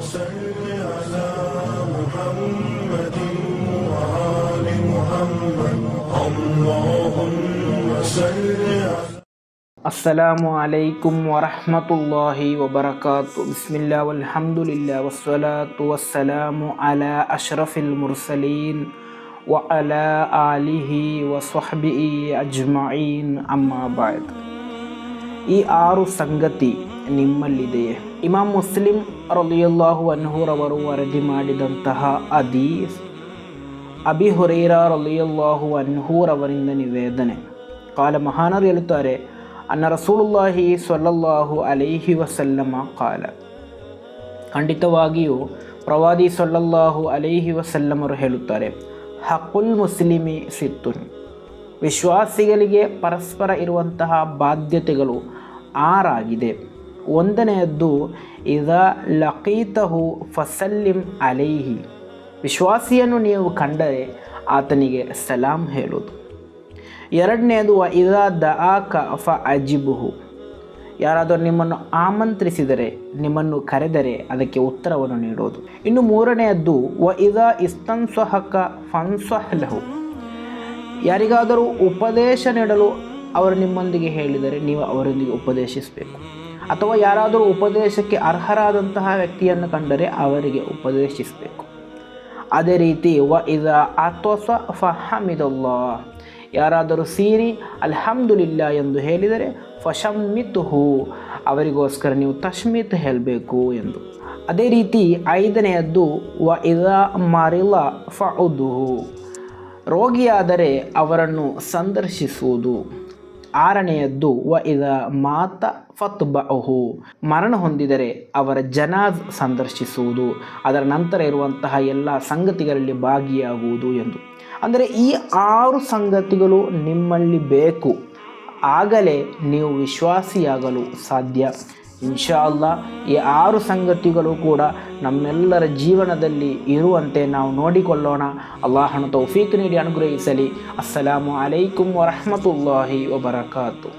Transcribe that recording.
صل على محمد وآل محمد اللهم صل على السلام عليكم ورحمة الله وبركاته. بسم الله والحمد لله والصلاة والسلام على أشرف المرسلين وعلى آله وصحبه أجمعين أما بعد. ಈ 6 ಸಂಗತಿ ನಿಮ್ಮಲ್ಲಿದೆಯೇ? ಇಮಾಮ್ ಮುಸ್ಲಿಂ ರಲಿಯಲ್ಲಾಹು ಅನ್ಹು ರವರು ವರದಿ ಮಾಡಿದಂತಹ ಹದೀಸ್, ಅಬಿ ಹುರೈರಾ ರಲಿಯಲ್ಲಾಹು ಅನ್ಹು ರವರಿಂದ ನಿವೇದನೆ. ಕಾಲ ಮಹಾನರು ಹೇಳುತ್ತಾರೆ, ಅನ್ನ ರಸೂಲುಲ್ಲಾಹಿ ಸ್ವಲ್ಲಲ್ಲಾಹು ಅಲೈಹಿ ವಸಲ್ಲಮ ಕಾಲ, ಖಂಡಿತವಾಗಿಯೂ ಪ್ರವಾದಿ ಸ್ವಲ್ಲಲ್ಲಾಹು ಅಲೈಹಿ ವಸಲ್ಲಮರು ಹೇಳುತ್ತಾರೆ, ಹಕ್ಕುಲ್ ಮುಸ್ಲಿಮಿ ಸಿತ್ತುನ್, ವಿಶ್ವಾಸಿಗಳಿಗೆ ಪರಸ್ಪರ ಇರುವಂತಹ ಬಾಧ್ಯತೆಗಳು 6 ಆಗಿದೆ. ಒಂದನೆಯದ್ದು ಇದಾ ಲಕೀತಹು ಫಸಲ್ಲಿಂ ಅಲೈಹಿ, ವಿಶ್ವಾಸಿಯನ್ನು ನೀವು ಕಂಡರೆ ಆತನಿಗೆ ಸಲಾಂ ಹೇಳುವುದು. ಎರಡನೆಯದು ಇದಾ ದಆಕ ಫ ಅಜಿಬುಹು, ಯಾರಾದರೂ ನಿಮ್ಮನ್ನು ಆಮಂತ್ರಿಸಿದರೆ, ನಿಮ್ಮನ್ನು ಕರೆದರೆ ಅದಕ್ಕೆ ಉತ್ತರವನ್ನು ನೀಡೋದು. ಇನ್ನು ಮೂರನೆಯದ್ದು ಇದಾ ಇಸ್ತನ್ಸಹಕ ಫನ್ಸಹ್ ಲಹು, ಯಾರಿಗಾದರೂ ಉಪದೇಶ ನೀಡಲು ಅವರು ನಿಮ್ಮೊಂದಿಗೆ ಹೇಳಿದರೆ ನೀವು ಅವರೊಂದಿಗೆ ಉಪದೇಶಿಸಬೇಕು. ಅಥವಾ ಯಾರಾದರೂ ಉಪದೇಶಕ್ಕೆ ಅರ್ಹರಾದಂತಹ ವ್ಯಕ್ತಿಯನ್ನು ಕಂಡರೆ ಅವರಿಗೆ ಉಪದೇಶಿಸಬೇಕು. ಅದೇ ರೀತಿ ಇದಾ ಅತ್ವಸ ಫಹಮಿದಲ್ಲಾ, ಯಾರಾದರೂ ಸೀರಿ ಅಲ್ಹಮ್ದುಲಿಲ್ಲಾ ಎಂದು ಹೇಳಿದರೆ ಫಶಮ್ಮಿತುಹು, ಅವರಿಗೋಸ್ಕರ ನೀವು ತಶ್ಮಿತ್ ಹೇಳಬೇಕು ಎಂದು. ಅದೇ ರೀತಿ 5ನೆಯದ್ದು ಇದಾ ಮರಿಲ ಫಉದುಹು, ರೋಗಿಯಾದರೆ ಅವರನ್ನು ಸಂದರ್ಶಿಸುವುದು. 6ನೆಯದ್ದು ಇದಾ ಮಾತ ಫತ್ಬಅಹು, ಮರಣ ಹೊಂದಿದರೆ ಅವರ ಜನಾಜ್ ಸಂದರ್ಶಿಸುವುದು, ಅದರ ನಂತರ ಇರುವಂತಹ ಎಲ್ಲ ಸಂಗತಿಗಳಲ್ಲಿ ಭಾಗಿಯಾಗುವುದು ಎಂದು. ಅಂದರೆ ಈ 6 ಸಂಗತಿಗಳು ನಿಮ್ಮಲ್ಲಿ ಬೇಕು, ಆಗಲೇ ನೀವು ವಿಶ್ವಾಸಿಯಾಗಲು ಸಾಧ್ಯ. ಇನ್ಶಾ ಅಲ್ಲಾ ಈ 6 ಸಂಗತಿಗಳು ಕೂಡ ನಮ್ಮೆಲ್ಲರ ಜೀವನದಲ್ಲಿ ಇರುವಂತೆ ನಾವು ನೋಡಿಕೊಳ್ಳೋಣ. ಅಲ್ಲಾಹನು ತೌಫೀಕ್ ನೀಡಿ ಅನುಗ್ರಹಿಸಲಿ. ಅಸ್ಸಲಾಮು ಅಲೈಕುಂ ವರಹಮತುಲ್ಲಾಹಿ ವಬರಕಾತು.